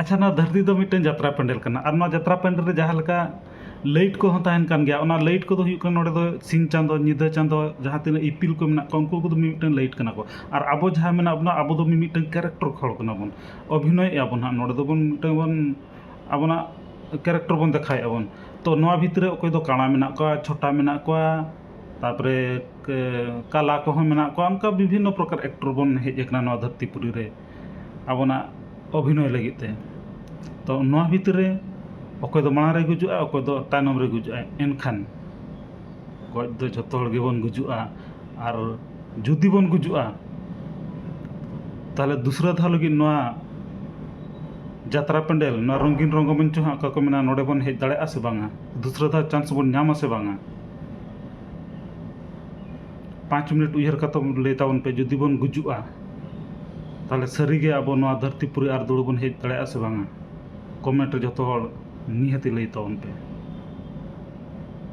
अच्छा ना धरती तो मिट्टन यात्रा पेंडल करना और ना यात्रा पेंडल रे जहाँ लका लाइट को ताहन कान गया ओना लाइट को हुई नोडे दो सिंह चांदो निदा चांदो जहाँ तीन इपिल को मेना उनको को मिट्टन लाइट कना को और अब जहाँ मेना अपना अब दो मिट्टन कैरेक्टर खड़ कना बन अभिनय आबन हाँ नोडे दो बन मिट्टन बन अपना कैरेक्टर बन देखाय आबन तो नोआ भितरे अकोय दो काणा मेना को छोटा मेना को तापरे काला को मेना को उनका विभिन्न प्रकार एक्टर बन हेजना नोआ धरतीपुरी रे आबना अभिनय लगिते तो नोआ भितरे अकोय दो माड़ा रे गुजुआ अकोय दो तायनम रे गुजुआ एनखान गज दो जतो हड़ गेबन गुजुआ और जुदी बन गुजुआ ताहले दूसरा धाव लगी नोआ यात्रा पेंडल नोआ रंगीन रंगमंच हाँ का को मेना नोडे बन हेज दाड़ेआ से बांगा दूसरा धाव चांस बन नामा से बांगा 5 मिनट उयहर कतो लay ताबन पे जुदी बन गुजुआ ताहले सारीगे आबो नोआ धरतीपुरी आर दुड़ बन हेज दाड़ेआ से बांगा कमेंट जतो हड़ निहाती लay ताबन पे।